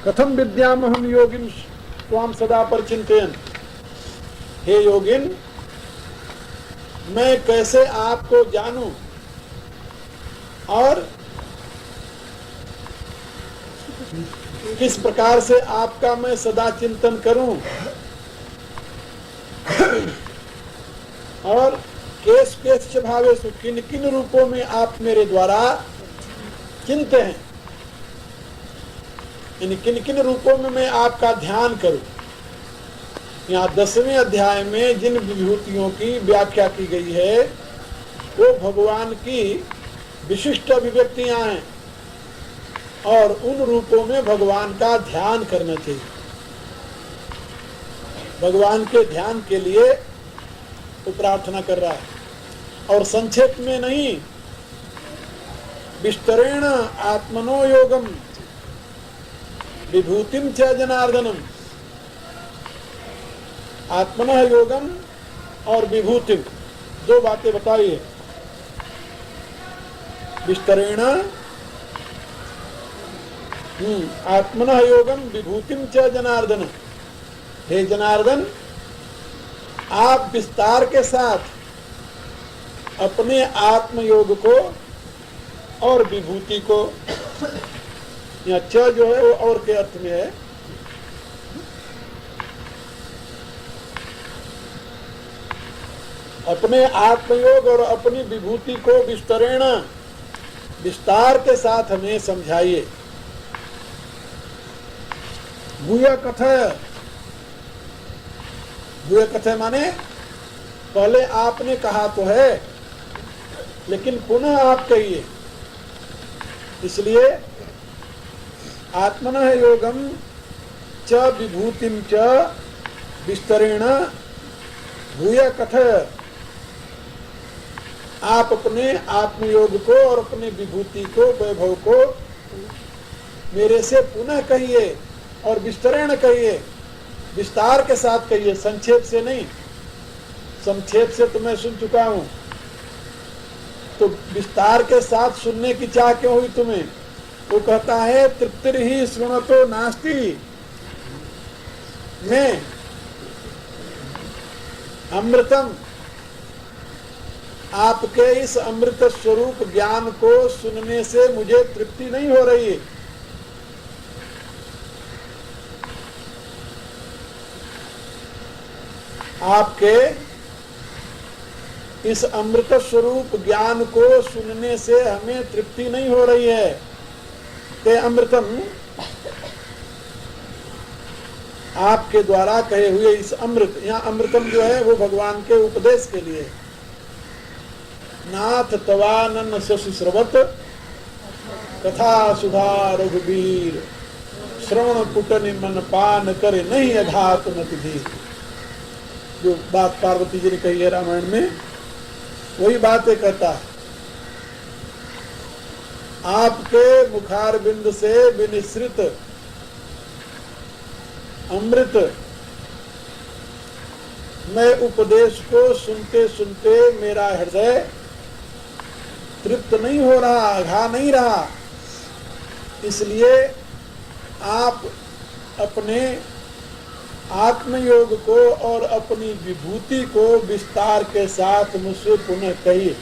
कथम विद्यामहम योगिन त्वाम सदा परिचिंतयन्। हे योगिन, मैं कैसे आपको जानूं और किस प्रकार से आपका मैं सदा चिंतन करूं, और केश केश भावेषु, किन किन रूपों में आप मेरे द्वारा चिंते हैं, इन किन किन रूपों में मैं आपका ध्यान करूं। यहाँ 10वें अध्याय में जिन विभूतियों की व्याख्या की गई है वो भगवान की विशिष्ट अभिव्यक्तियां हैं, और उन रूपों में भगवान का ध्यान करना चाहिए। भगवान के ध्यान के लिए वो प्रार्थना कर रहा है, और संक्षेप में नहीं, विस्तरेण आत्मनो योगम विभूतिम च जनार्दनम। आत्मनः योगम और विभूतिम, दो बातें बताई है। विस्तरेण आत्मनः योगम विभूतिम च जनार्दन। हे जनार्दन, आप विस्तार के साथ अपने आत्मयोग को और विभूति को, यहाँ च जो है वो और के अर्थ में है, अपने आत्मयोग और अपनी विभूति को विस्तरेण, विस्तार के साथ हमें समझाइए। भूय कथय, भूय कथय माने पहले आपने कहा तो है, लेकिन पुनः आप कहिए। इसलिए आत्मनः योगम च विभूतिम च विस्तरेण भूय कथय। आप अपने आत्मयोग को और अपने विभूति को, वैभव को मेरे से पुनः कहिए, और विस्तरेण कहिए, विस्तार के साथ कहिए, संक्षेप से नहीं। संक्षेप से तो मैं सुन चुका हूं, तो विस्तार के साथ सुनने की चाह क्यों हुई तुम्हें? वो कहता है तृप्तिर ही शृणतो नास्ति में अमृतम। आपके इस अमृत स्वरूप ज्ञान को सुनने से मुझे तृप्ति नहीं हो रही। आपके इस अमृत स्वरूप ज्ञान को सुनने से हमें तृप्ति नहीं हो रही है। ते अमृतम, आपके द्वारा कहे हुए इस अमृत, यहाँ अमृतम जो है वो भगवान के उपदेश के लिए। नाथ तवानन शशि स्रवत कथा सुधा रघुबीर, श्रवण पुटनि मन पान करे नहीं अघात मति धीर। जो बात पार्वती जी ने कही है रामायण में, वही बातें कहता है। आपके मुखार बिंद से विनिश्रित अमृत मैं उपदेश को सुनते सुनते मेरा हृदय तृप्त नहीं हो रहा, अघा नहीं रहा। इसलिए आप अपने आत्मयोग को और अपनी विभूति को विस्तार के साथ मुझसे पुनः कहिए।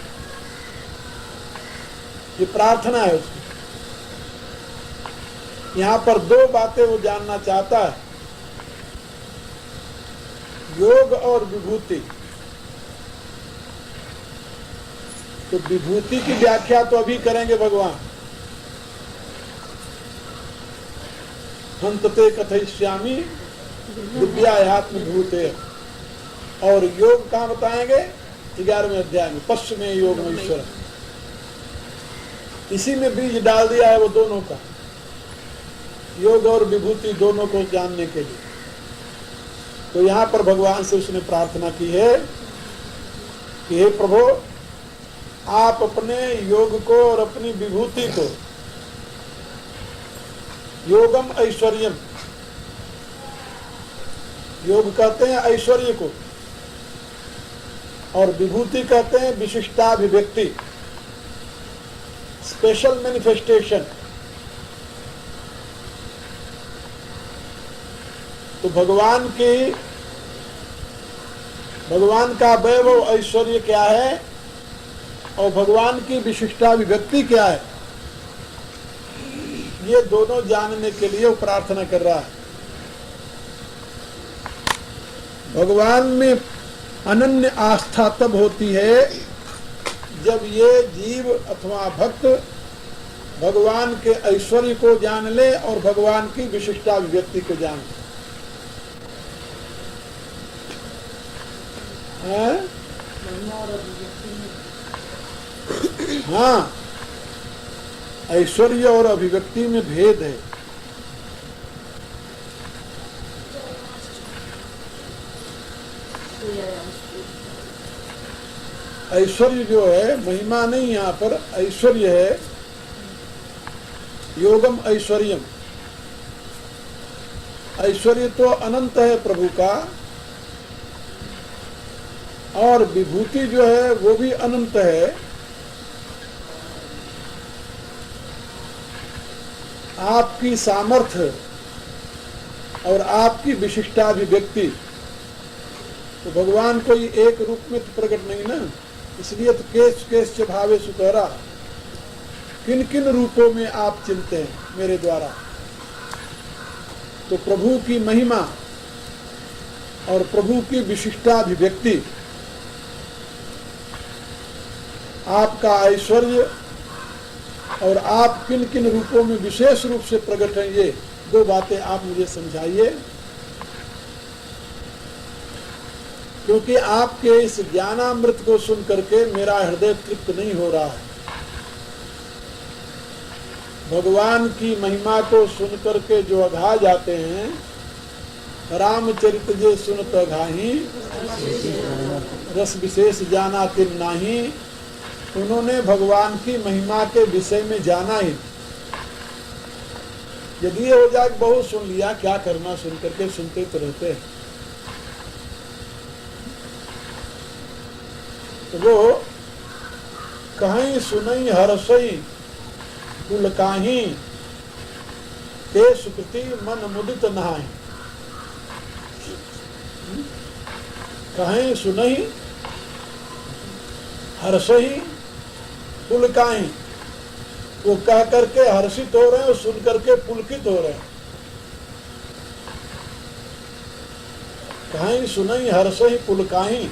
ये प्रार्थना है उसकी। यहाँ पर दो बातें वो जानना चाहता है, योग और विभूति। तो विभूति की व्याख्या तो अभी करेंगे भगवान। हंतते कथयिष्यामि दिव्यात्मभूते। और योग कहाँ बताएंगे? 11वें अध्याय में, पश्चिम योग में ईश्वर। इसी में बीज डाल दिया है वो दोनों का, योग और विभूति दोनों को जानने के लिए। तो यहाँ पर भगवान से उसने प्रार्थना की है कि हे प्रभु, आप अपने योग को और अपनी विभूति को, योगम ऐश्वर्यम, योग कहते हैं ऐश्वर्य को, और विभूति कहते हैं विशिष्टाभिव्यक्ति, स्पेशल मैनिफेस्टेशन। तो भगवान का वैभव ऐश्वर्य क्या है और भगवान की विशिष्टाभिव्यक्ति क्या है, ये दोनों जानने के लिए वो प्रार्थना कर रहा है। भगवान में अनन्य आस्था तब होती है जब ये जीव अथवा भक्त भगवान के ऐश्वर्य को जान ले और भगवान की विशिष्टाभिव्यक्ति को जान ले। हाँ, ऐश्वर्य और अभिव्यक्ति में भेद है। ऐश्वर्य जो है महिमा नहीं, यहाँ पर ऐश्वर्य है योगम ऐश्वर्यम। ऐश्वर्य तो अनंत है प्रभु का, और विभूति जो है वो भी अनंत है। आपकी सामर्थ्य और आपकी विशिष्टाभिव्यक्ति, तो भगवान कोई एक रूप में तो प्रकट नहीं ना, इसलिए तो केश केश च भावे सुतहरा, किन किन रूपों में आप चिंते हैं मेरे द्वारा। तो प्रभु की महिमा और प्रभु की विशिष्टाभिव्यक्ति, आपका ऐश्वर्य और आप किन किन रूपों में विशेष रूप से प्रकट हैं, ये दो बातें आप मुझे समझाइए। क्योंकि आपके इस ज्ञानामृत को सुन करके मेरा हृदय तृप्त नहीं हो रहा है। भगवान की महिमा को सुन करके जो अघा जाते हैं, रामचरित जे सुनत अघाही रस विशेष जाना तिन नाही, उन्होंने भगवान की महिमा के विषय में जाना ही। यदि ये हो जाए बहुत सुन लिया, क्या करना, सुन करके सुनते तो रहते हैं। तो वो कहीं सुनई हरसई कुल काही, ते सुकृति मन मुदित नहाई। कहीं सुनई हर्षही कुल काही, वो कह करके हर्षित हो रहे हैं और सुन करके पुलकित हो रहे हैं। कहीं सुनई हर्षही कुल काही,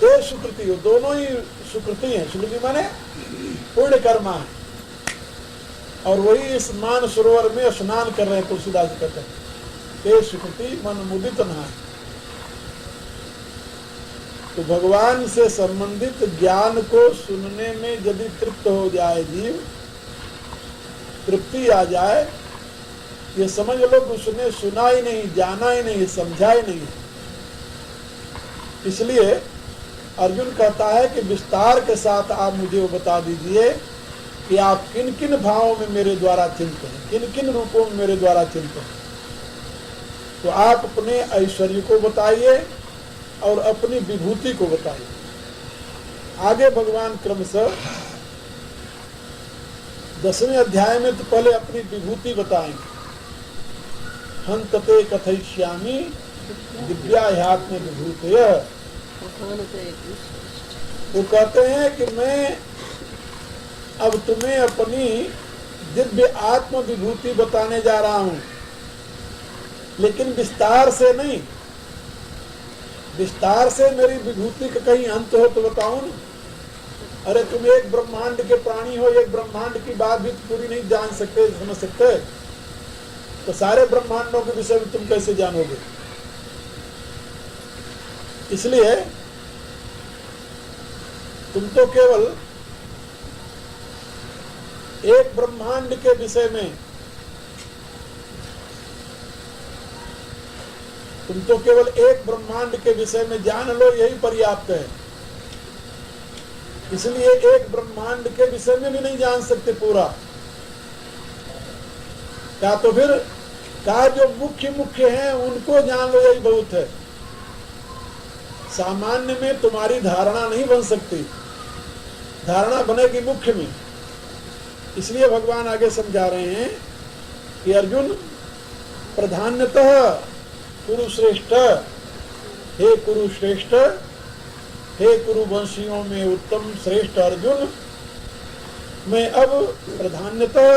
ते सुकृति, वो दोनों ही सुकृति है। सुकृति माने पुण्य कर्मा है। और वही इस मान सरोवर में स्नान कर रहे हैं, तुलसीदास जी कहते हैं, ते सुकृति मन मुदित नहाय। तो भगवान से संबंधित ज्ञान को सुनने में यदि तृप्त हो जाए जीव, तृप्ति आ जाए, ये समझ लो कि उसने सुना ही नहीं, जाना ही नहीं, समझा ही नहीं। इसलिए अर्जुन कहता है कि विस्तार के साथ आप मुझे वो बता दीजिए कि आप किन किन भावों में मेरे द्वारा चिंतन हैं, किन किन रूपों में मेरे द्वारा चिंतन हैं। तो आप अपने ऐश्वर्य को बताइए और अपनी विभूति को बताइए। आगे भगवान क्रमशः 10वें अध्याय में तो पहले अपनी विभूति बताएंगे। हंतते कथयिष्यामि दिव्या ह्यात्म विभूतयः। वो कहते हैं कि मैं अब तुम्हें अपनी दिव्य आत्म विभूति बताने जा रहा हूं, लेकिन विस्तार से नहीं। विस्तार से मेरी विभूति का कहीं अंत हो तो बताओ ना। अरे तुम एक ब्रह्मांड के प्राणी हो, एक ब्रह्मांड की बात भी पूरी नहीं जान सकते, समझ सकते, तो सारे ब्रह्मांडों के विषय में तुम कैसे जानोगे। इसलिए तुम तो केवल एक ब्रह्मांड के विषय में, तुम तो केवल एक ब्रह्मांड के विषय में जान लो, यही पर्याप्त है। इसलिए एक ब्रह्मांड के विषय में भी नहीं जान सकते पूरा, क्या तो फिर क्या जो मुख्य मुख्य हैं उनको जान लो, यही बहुत है। सामान्य में तुम्हारी धारणा नहीं बन सकती, धारणा बनेगी मुख्य में। इसलिए भगवान आगे समझा रहे हैं कि अर्जुन प्रधान्यतः कुरुश्रेष्ठ, हे कुरुश्रेष्ठ, हे कुरुवंशियों में उत्तम श्रेष्ठ अर्जुन, मैं अब प्रधान्यतः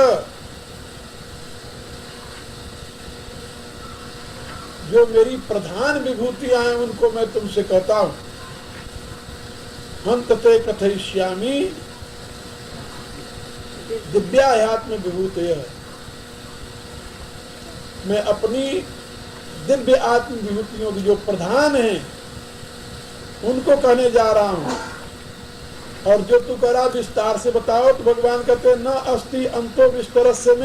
जो मेरी प्रधान विभूतियां हैं उनको मैं तुमसे कहता हूं। हंतते कथयिष्यामि दिव्याह्यात्म विभूतयः, मैं अपनी दिव्य आत्म विभूतियों की जो प्रधान हैं उनको कहने जा रहा हूं। और जो तू कह रहा विस्तार से बताओ, तो भगवान कहते हैं न अस्ति अंतो विस्तरस्य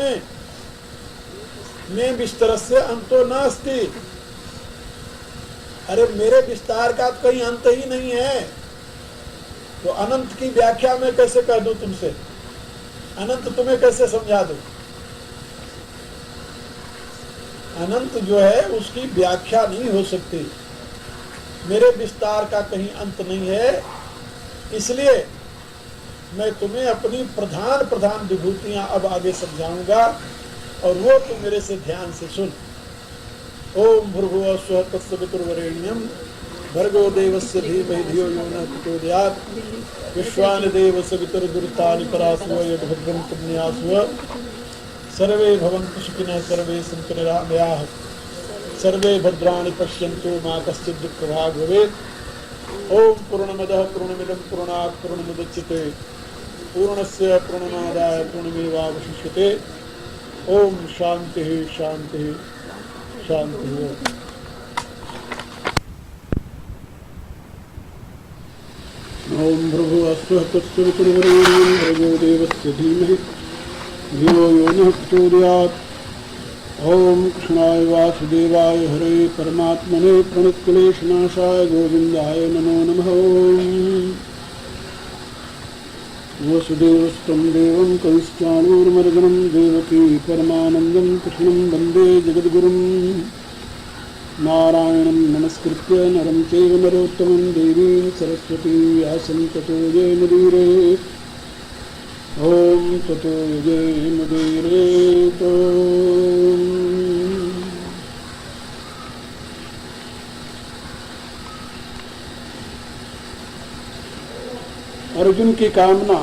में विस्तरस्य अंतो न अस्ति। अरे मेरे विस्तार का कोई अंत ही नहीं है, तो अनंत की व्याख्या मैं कैसे कह दूं तुमसे? अनंत तुम्हें कैसे समझा दूं? अनंत जो है उसकी व्याख्या नहीं हो सकती। मेरे विस्तार का कहीं अंत नहीं है, इसलिए मैं तुम्हें अपनी प्रधान विभूतियां अब आगे समझाऊंगा, और वो तुम मेरे से ध्यान से सुन। ओम भूर्भुवः स्वः तत्सवितुर्वरेण्यं भर्गो देवस्य धीमहि धियो यो नः प्रचोदयात्, विश्वानि देव सवितुर्वृतानि परासुव यद्भद्रं पुण्यासुव, सर्वे भवन्तु सुखिनः सर्वे सन्तु निरामयाः, सर्वे भद्राणि पश्यन्तु मा कश्चित् दुःखभाग् भवेत्। ओम पूर्णमदः पूर्णमिदं पूर्णात् पूर्णमुदच्यते पूर्णस्य पूर्णमादाय पूर्णमेवावशिष्यते। ओम शांति शांति शांति। ओम भृगुः स्वः तत्सवितुर्वरेण्यं भर्गो देवस्य धीमहि धियो यो नः प्रचोदयात्। ओम कृष्णाय वासुदेवाय हरे परमात्मने प्रणतक्लेशनाशाय गोविन्दाय नमो नमः। वसुदेवस्तं देवं कंसचाणूरमर्दनं देवकी परमानन्दं कृष्णं वन्दे जगद्गुरुं। नारायणं नमस्कृत्य नरं चैव नरोत्तमं देवीं सरस्वतीं व्यासं ततो जयमुदीरयेत्। ओम ततो जयमुदीरयेत्। अर्जुन की कामना,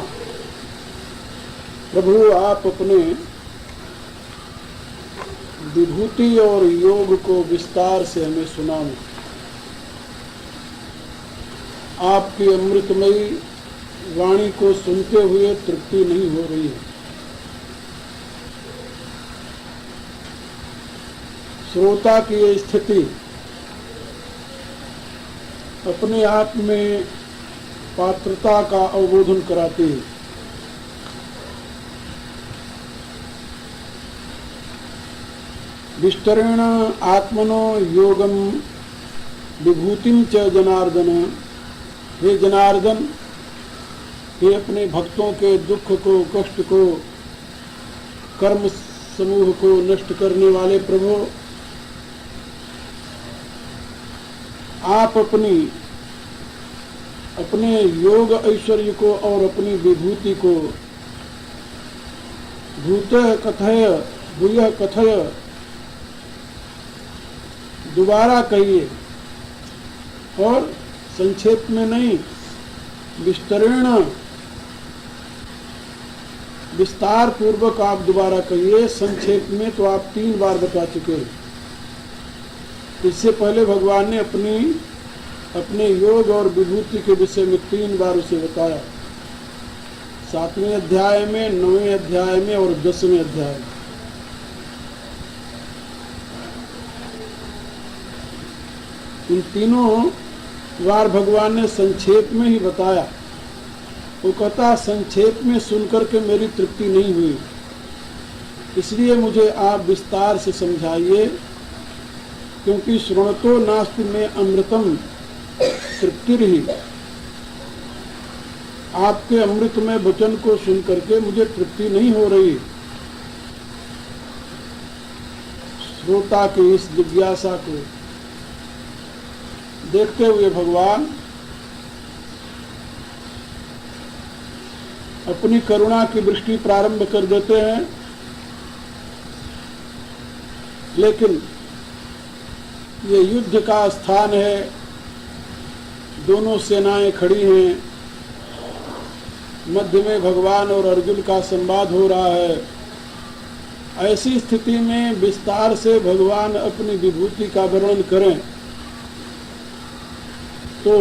प्रभु आप अपने विभूति और योग को विस्तार से हमें सुनाओ। आपकी अमृतमयी वाणी को सुनते हुए तृप्ति नहीं हो रही है। श्रोता की ये स्थिति अपने आप में पात्रता का अवबोधन कराती है। विस्तरेण आत्मनो योगम विभूतिम च जनार्दन। हे जनार्दन, हे अपने भक्तों के दुख को, कष्ट को, कर्म समूह को नष्ट करने वाले प्रभु, आप अपने योग ऐश्वर्य को और अपनी विभूति को भूतः कथय भूयः कथय दोबारा कहिए, और संक्षेप में नहीं, विस्तरेण विस्तार पूर्वक आप दोबारा कहिए। संक्षेप में तो आप 3 बार बता चुके हैं। इससे पहले भगवान ने अपने योग और विभूति के विषय में 3 बार उसे बताया। 7वें अध्याय में, 9वें अध्याय में और 10वें अध्याय में। इन तीनों बार भगवान ने संक्षेप में ही बताया। वो कहता संक्षेप में सुनकर के मेरी तृप्ति नहीं हुई, इसलिए मुझे आप विस्तार से समझाइए, क्योंकि श्रृणतो नास्ति में अमृतम तृप्तिर्हि। आपके अमृतमय वचन को सुन करके मुझे तृप्ति नहीं हो रही। श्रोता की इस जिज्ञासा को देखते हुए भगवान अपनी करुणा की वृष्टि प्रारंभ कर देते हैं, लेकिन ये युद्ध का स्थान है, दोनों सेनाएं खड़ी हैं, मध्य में भगवान और अर्जुन का संवाद हो रहा है। ऐसी स्थिति में विस्तार से भगवान अपनी विभूति का वर्णन करें तो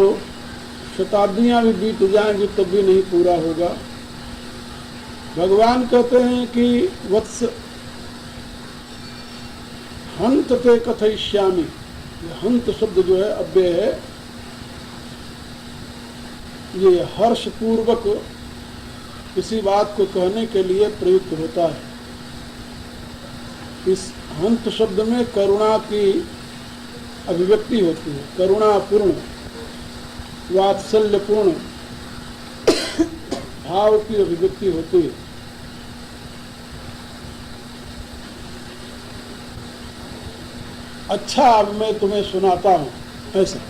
शताब्दियां भी बीत जाएंगी तब भी नहीं पूरा होगा। भगवान कहते हैं कि वत्स हंत ते कथयिष्यामि। हंत शब्द जो है अव्यय है, ये हर्ष पूर्वक किसी बात को कहने के लिए प्रयुक्त होता है। इस हंत शब्द में करुणा की अभिव्यक्ति होती है, करुणापूर्ण वात्सल्यपूर्ण भाव की अभिव्यक्ति होती है। अच्छा, अब मैं तुम्हें सुनाता हूं, ऐसा।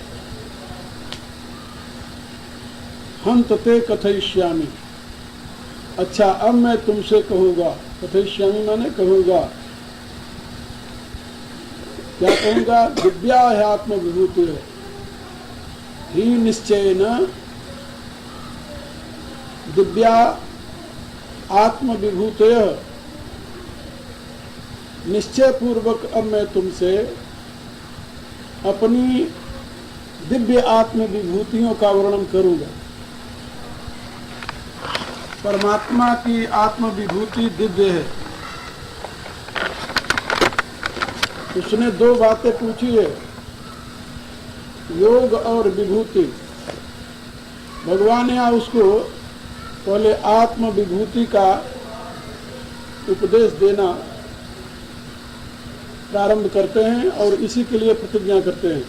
हंत ते कथयिष्यामि। अच्छा, अब मैं तुमसे कहूंगा। कथयिष्यामि माने कहूंगा। क्या कहूंगा? दिव्या है आत्म विभूति है ही निश्चयेन। दिव्या आत्म विभूतय। निश्चय पूर्वक अब मैं तुमसे अपनी दिव्य आत्म विभूतियों का वर्णन करूंगा। परमात्मा की आत्म विभूति दिव्य है। उसने दो बातें पूछी है, योग और विभूति। भगवान यहाँ उसको पहले आत्म विभूति का उपदेश देना प्रारंभ करते हैं और इसी के लिए प्रतिज्ञा करते हैं।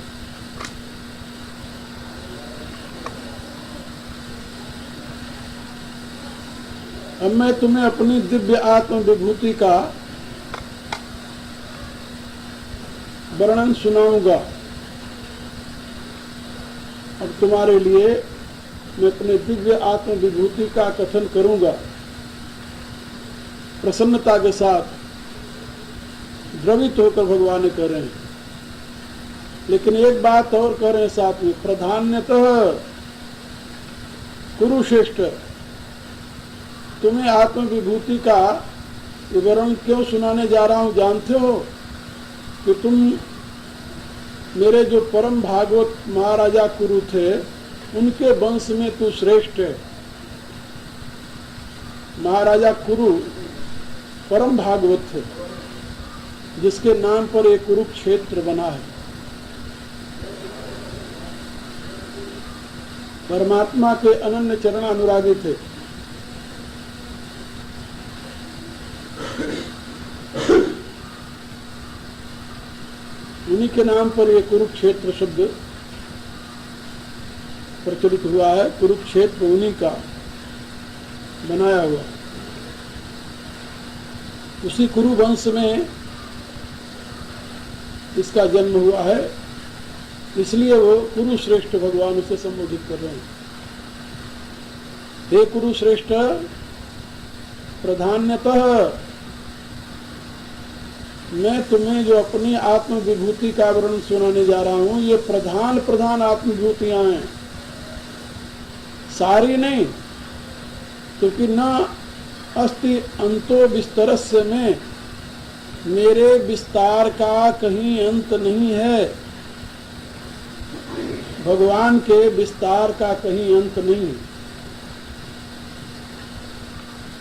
अब मैं तुम्हें अपनी दिव्य आत्म विभूति का वर्णन सुनाऊंगा। अब तुम्हारे लिए मैं अपने दिव्य आत्म विभूति का कथन करूंगा प्रसन्नता के साथ। द्रवित होकर भगवान कह रहे हैं, लेकिन एक बात और कह रहे हैं साथ में, प्रधान्यतः कुरुश्रेष्ठ। तुम्हें आत्म विभूति का विवरण क्यों सुनाने जा रहा हूं जानते हो? कि तुम मेरे जो परम भागवत महाराजा कुरु थे उनके वंश में तू श्रेष्ठ है। महाराजा कुरु परम भागवत थे, जिसके नाम पर एक कुरुक्षेत्र बना है। परमात्मा के अनन्य चरणानुरागी थे। उन्हीं के नाम पर ये कुरुक्षेत्र शब्द प्रचलित हुआ है। कुरुक्षेत्र उन्हीं का बनाया हुआ। उसी कुरु वंश में इसका जन्म हुआ है, इसलिए वो कुरुश्रेष्ठ भगवान उसे संबोधित कर रहे हैं। हे कुरुश्रेष्ठ, प्रधान्यतः मैं तुम्हें जो अपनी आत्म विभूति का वर्णन सुनाने जा रहा हूं, ये प्रधान प्रधान आत्म विभूतियां हैं, सारी नहीं। क्योंकि न अस्ति अंतो विस्तरस्य में, मेरे विस्तार का कहीं अंत नहीं है। भगवान के विस्तार का कहीं अंत नहीं।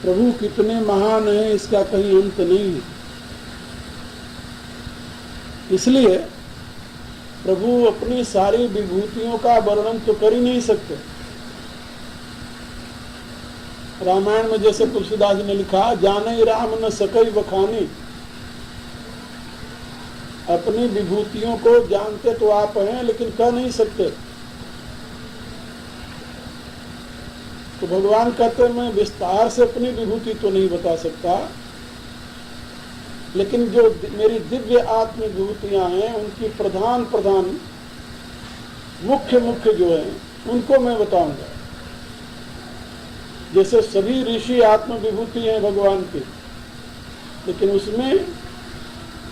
प्रभु कितने महान हैं इसका कहीं अंत नहीं है। इसलिए प्रभु अपनी सारी विभूतियों का वर्णन तो कर ही नहीं सकते। रामायण में जैसे तुलसीदास ने लिखा, जाने राम न सकई बखानी। अपनी विभूतियों को जानते तो आप हैं, लेकिन कह नहीं सकते। तो भगवान कहते मैं विस्तार से अपनी विभूति तो नहीं बता सकता, लेकिन जो मेरी दिव्य आत्म विभूतियां हैं उनकी प्रधान प्रधान मुख्य मुख्य जो है उनको मैं बताऊंगा। जैसे सभी ऋषि आत्म विभूति हैं भगवान की, लेकिन उसमें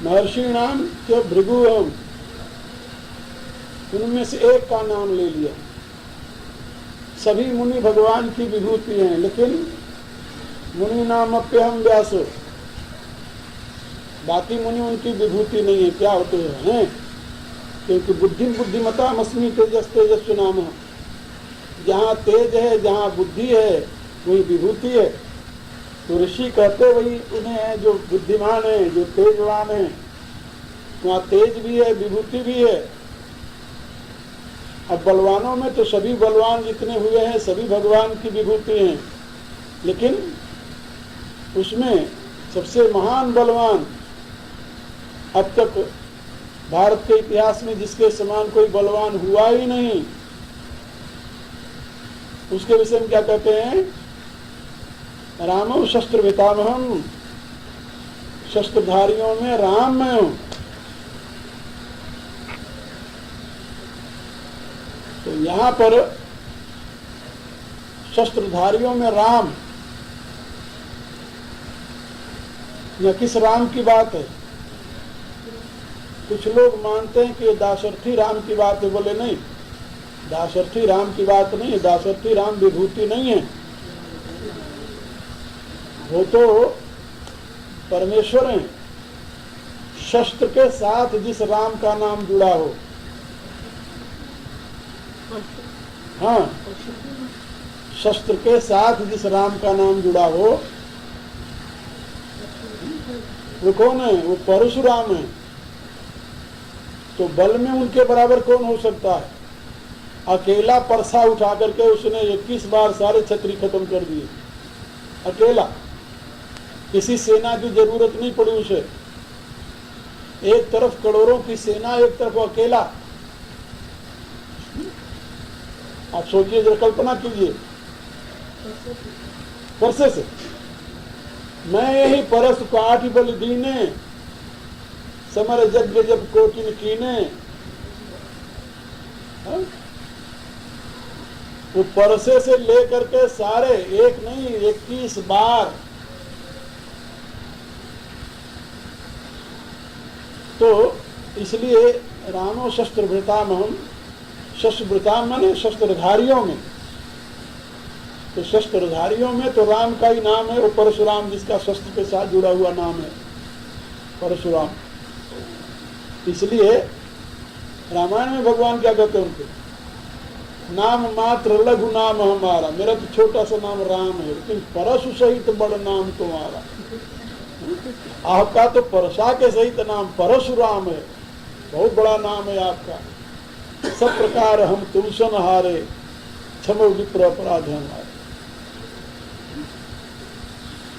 महर्षि नाम जो भृगु हम, उनमें से एक का नाम ले लिया। सभी मुनि भगवान की विभूति हैं, लेकिन मुनि नाम अप्यहम व्यासो, बाकी मुनि उनकी विभूति नहीं है। क्या होते हैं? क्योंकि बुद्धि बुद्धिमता अस्मि तेजस तेजस्वी नाम। जहाँ तेज है, जहाँ बुद्धि है, वही विभूति है। तो ऋषि कहते वही उन्हें है जो बुद्धिमान है, जो तेजवान है। वहाँ तेज भी है, विभूति भी है। अब बलवानों में तो सभी बलवान जितने हुए हैं सभी भगवान की विभूति हैं, लेकिन उसमें सबसे महान बलवान अब तक भारत के इतिहास में जिसके समान कोई बलवान हुआ ही नहीं, उसके विषय में क्या कहते हैं? रामो शस्त्र पितामहम, शस्त्रधारियों में राम मैं हूं। तो यहां पर शस्त्रधारियों में राम, यह किस राम की बात है? कुछ लोग मानते हैं कि ये दाशरथी राम की बात है। बोले नहीं, दाशरथी राम की बात नहीं है। दाशरथी राम विभूति नहीं है, वो तो परमेश्वर हैं। शस्त्र के साथ जिस राम का नाम जुड़ा हो, हाँ, शस्त्र के साथ जिस राम का नाम जुड़ा हो वो कौन है? वो परशुराम है। तो बल में उनके बराबर कौन हो सकता है? अकेला परसा उठा करके उसने 21 बार सारे छत्री खत्म कर दिए, अकेला। किसी सेना की जरूरत नहीं पड़ी उसे। एक तरफ करोड़ों की सेना, एक तरफ अकेला। आप सोचिए, जरा कल्पना कीजिए। परसे से मैं यही परस काठ बल दीने, समर यज्ञ जब कोटिन कीने। वो परसे से लेकर के सारे, एक नहीं 21 बार। तो इसलिए रामो शस्त्रभृतामहम, शस्त्रभृताम माने शस्त्रधारियों में। तो शस्त्रधारियों में तो राम का ही नाम है, वो परशुराम, जिसका शस्त्र के साथ जुड़ा हुआ नाम है परशुराम। इसलिए रामायण में भगवान क्या कहते हैं उनके? नाम मात्र लघु नाम हमारा, मेरा तो छोटा सा नाम राम है, लेकिन परशु सहित बड़ नाम तुम्हारा। आपका तो परशा के सहित नाम परशुराम है, बहुत बड़ा नाम है आपका। सब प्रकार हम तुमसन हारे, क्षमो विप्र अपराध हमारे।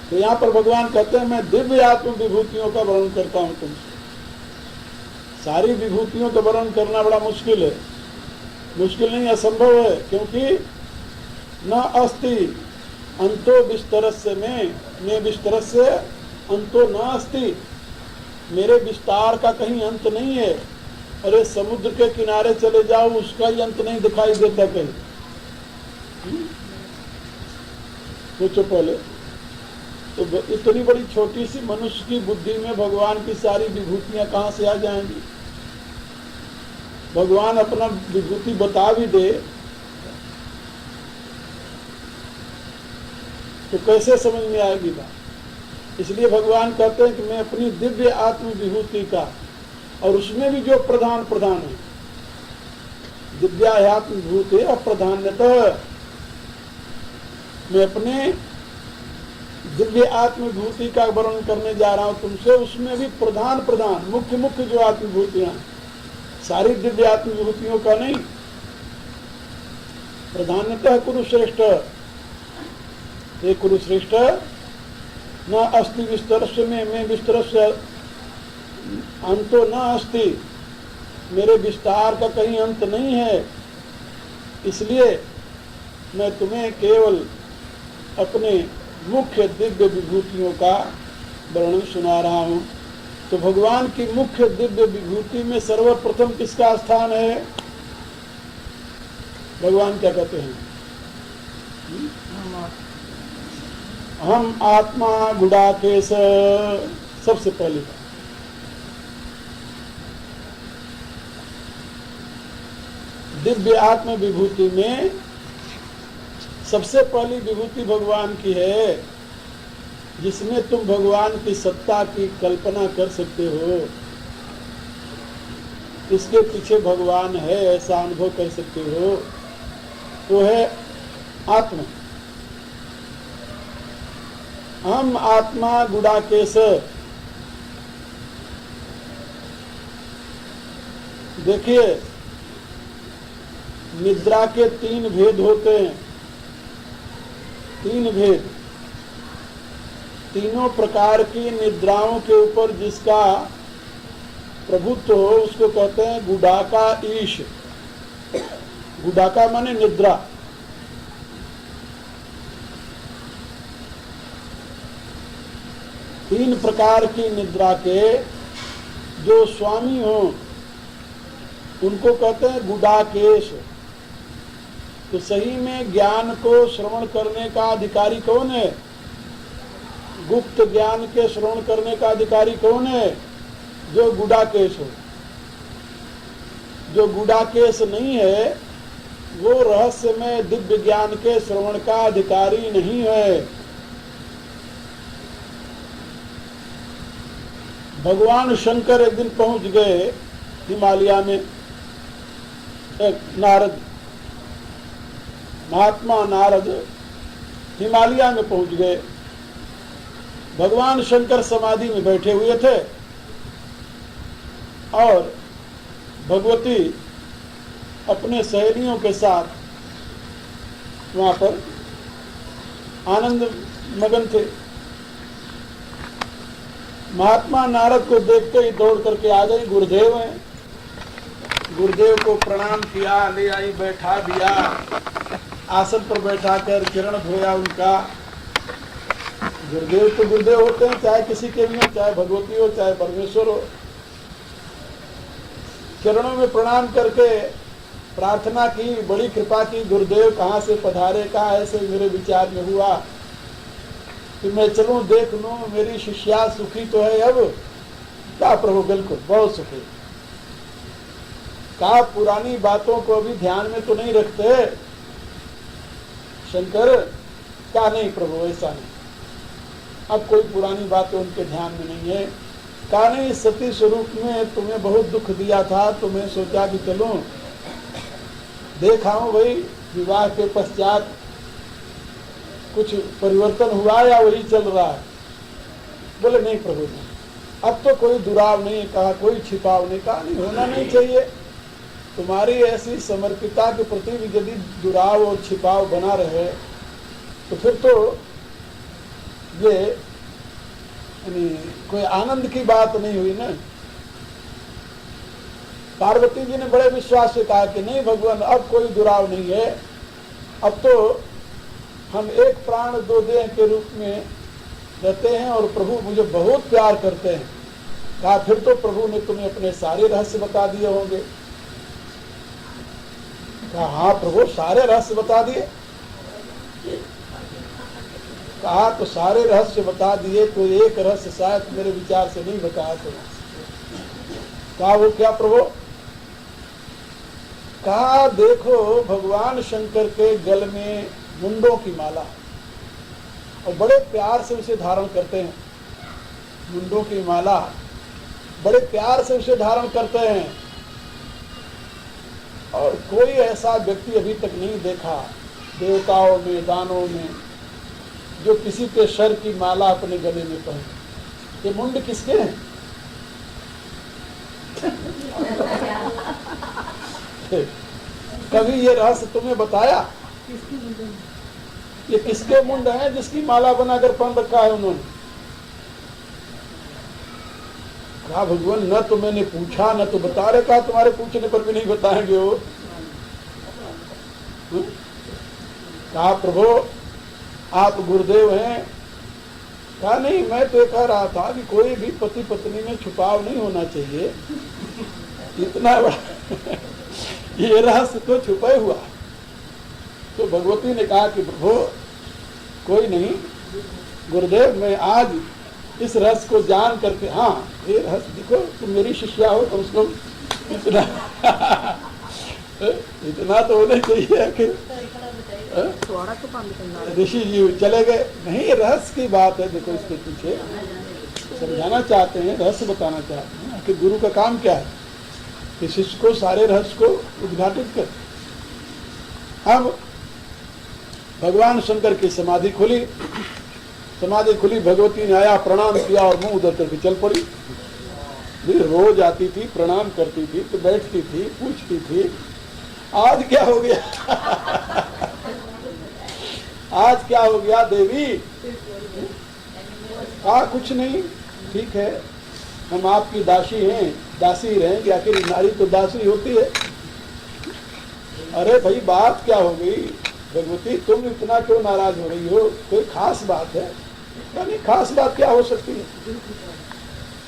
तो यहाँ पर भगवान कहते हैं मैं दिव्य आत्म विभूतियों का वर्णन करता हूँ तुमसे। सारी विभूतियों का वर्णन करना बड़ा मुश्किल है। मुश्किल नहीं, असंभव है, क्योंकि न अस्ति अंतो विस्तरस्य में विस्तरस्य अंतो न अस्ति। मेरे विस्तार का कहीं अंत नहीं है। अरे समुद्र के किनारे चले जाओ, उसका ही अंत नहीं दिखाई देता कहीं। सोचो पहले तो इतनी बड़ी छोटी सी मनुष्य की बुद्धि में भगवान की सारी विभूतियां कहां से आ जाएंगी? भगवान अपना विभूति बता भी दे तो कैसे समझ में आएगी बात? इसलिए भगवान कहते हैं कि मैं अपनी दिव्य आत्म विभूति का, और उसमें भी जो प्रधान है, दिव्या आत्म विभूति अप्रधान्यतः, मैं अपने दिव्य आत्म विभूति का वर्णन करने जा रहा हूं तुमसे। उसमें भी प्रधान मुख्य जो आत्म विभूतियां, सारी दिव्य आत्म विभूतियों का नहीं। प्रधानतः कुरुश्रेष्ठ, हे कुरुश्रेष्ठ, न अस्ति विस्तरस्य में विस्तरस्य अंतो न अस्ति। मेरे विस्तार का कहीं अंत नहीं है। इसलिए मैं तुम्हें केवल अपने मुख्य दिव्य विभूतियों का वर्णन सुना रहा हूं। तो भगवान की मुख्य दिव्य विभूति में सर्वप्रथम किसका स्थान है? भगवान क्या कहते हैं? हम आत्मा गुडाकेश, सबसे पहले दिव्य आत्म विभूति में सबसे पहली विभूति भगवान की है, जिसमें तुम भगवान की सत्ता की कल्पना कर सकते हो। इसके पीछे भगवान है ऐसा अनुभव कर सकते हो, वो है आत्मा। हम आत्मा गुडाकेश। देखिए, निद्रा के 3 भेद होते हैं, 3 भेद। तीनों प्रकार की निद्राओं के ऊपर जिसका प्रभुत्व हो उसको कहते हैं गुडाका ईश। गुडाका माने निद्रा। तीन प्रकार की निद्रा के जो स्वामी हो उनको कहते हैं गुडाकेश। तो सही में ज्ञान को श्रवण करने का अधिकारी कौन है? गुप्त ज्ञान के श्रवण करने का अधिकारी कौन है? जो गुडाकेश हो। जो गुडाकेश नहीं है वो रहस्यमय दिव्य ज्ञान के श्रवण का अधिकारी नहीं है। भगवान शंकर एक दिन पहुंच गए हिमालय में। नारद, महात्मा नारद हिमालय में पहुंच गए। भगवान शंकर समाधि में बैठे हुए थे और भगवती अपने सहेलियों के साथ वहां पर आनंद मगन थे। महात्मा नारद को देखते ही दौड़ करके आ गई। गुरुदेव हैं। गुरुदेव को प्रणाम किया, ले आई, बैठा दिया, आसन पर बैठा कर चरण धोया उनका। गुरुदेव तो गुरुदेव होते हैं, चाहे किसी के भी हो, चाहे भगवती हो चाहे परमेश्वर हो। चरणों में प्रणाम करके प्रार्थना की, बड़ी कृपा की, गुरुदेव कहाँ से पधारे, कहाँ ऐसे मेरे विचार में हुआ कि मैं चलूं देख लूं, मेरी शिष्या सुखी तो है अब? क्या प्रभु, बिल्कुल बहुत सुखी। कहा पुरानी बातों को अभी ध्यान में तो नहीं रखते शंकर? क्या नहीं प्रभु, ऐसा नहीं, अब कोई पुरानी बातें उनके ध्यान में नहीं है। कहा नहीं, सती स्वरूप में तुम्हें बहुत दुख दिया था, तुम्हें सोचा कि चलो देखा हूं भाई विवाह के पश्चात कुछ परिवर्तन हुआ या वही चल रहा है? बोले नहीं प्रभु नहीं, अब तो कोई दुराव नहीं। कहा कोई छिपाव नहीं? कहा नहीं, होना नहीं चाहिए। तुम्हारी ऐसी समर्पिता के प्रति भी यदि दुराव और छिपाव बना रहे तो फिर तो ये कोई आनंद की बात नहीं हुई ना। पार्वती जी ने बड़े विश्वास से कहा कि नहीं भगवान, अब कोई दुराव नहीं है, अब तो हम एक प्राण दो देह के रूप में रहते हैं और प्रभु मुझे बहुत प्यार करते हैं। कहा फिर तो प्रभु ने तुम्हें अपने सारे रहस्य बता दिए होंगे। कहा हाँ प्रभु, सारे रहस्य बता दिए। कहा तो सारे रहस्य बता दिए, तो एक रहस्य शायद मेरे विचार से नहीं बताया तो। कहा वो क्या प्रभु? कहा देखो भगवान शंकर के गल में मुंडों की माला, और बड़े प्यार से उसे धारण करते हैं। मुंडों की माला बड़े प्यार से उसे धारण करते हैं, और कोई ऐसा व्यक्ति अभी तक नहीं देखा देवताओं में, दानों में, जो किसी के सर की माला अपने गले में पहने। ये मुंड किसके हैं? कभी ये रहस्य तुम्हें बताया? ये किसके मुंड हैं जिसकी माला बनाकर पहन रखा है उन्होंने? कहा भगवान न तो मैंने पूछा न तो बता रहे। कहा तुम्हारे पूछने पर भी नहीं बताएंगे वो। कहा प्रभु आप गुरुदेव हैं? कहा नहीं, मैं तो कह रहा था कि कोई भी पति पत्नी में छुपाव नहीं होना चाहिए, इतना बड़ा ये रहस्य तो छुपा हुआ। तो भगवती ने कहा कि प्रभु कोई नहीं, गुरुदेव मैं आज इस रस को जान करके, हाँ ये रस देखो, तुम मेरी शिष्या हो, कम से कम इतना तो होना चाहिए कि ऋषि जी चले गए। नहीं, रहस्य की बात है। देखो इसके पीछे समझाना चाहते हैं, रहस्य बताना चाहते हैं कि गुरु का काम क्या है कि शिष्य को सारे रहस्य को उद्घाटित कर। अब भगवान शंकर की समाधि खुली, भगवती ने आया, प्रणाम किया और मुंह उधर करके चल पड़ी। रोज आती थी, प्रणाम करती थी, तो बैठती थी, पूछती थी आज क्या हो गया आज क्या हो गया देवी? कुछ नहीं, ठीक है, हम आपकी दासी हैं, दासी रहेंगे, आखिर नारी तो दासी होती है। अरे भाई बात क्या हो गई भगवती, तुम इतना क्यों नाराज हो रही हो? कोई खास बात है? नहीं, खास बात क्या हो सकती है?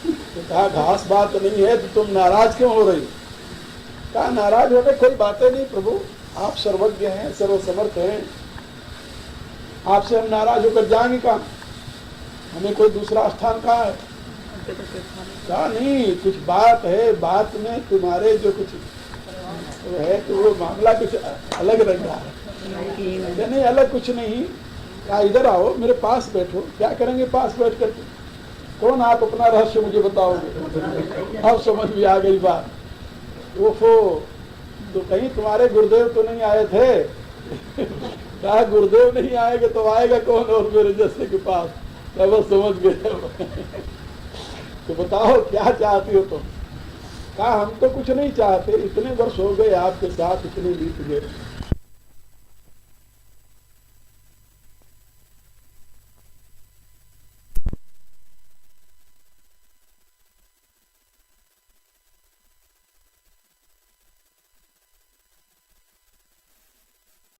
तो कहा खास बात नहीं है तो तुम नाराज क्यों हो रही? कहा नाराज होकर कोई बातें नहीं प्रभु, आप सर्वज्ञ हैं, सर्वसमर्थ हैं, आपसे हम नाराज होकर जाएंगे कहाँ? हमें कोई दूसरा स्थान कहाँ है? कहा नहीं, कुछ बात है, बात में तुम्हारे जो कुछ है तो वो मामला कुछ अलग लग रहा है। नहीं अलग कुछ नहीं। क्या इधर आओ, मेरे पास बैठो। क्या करेंगे पास बैठ कर? कौन आप अपना रहस्य मुझे बताओगे? अब समझ में आ गई बात। ओफो, तो कहीं तुम्हारे गुरुदेव तो नहीं आए थे? कहा गुरुदेव नहीं आएगा तो आएगा कौन और मेरे जैसे के पास? तब समझ गए। तो बताओ क्या चाहती हो तुम? कहा हम तो कुछ नहीं चाहते, इतने वर्ष हो गए आपके साथ, इतने बीत गए,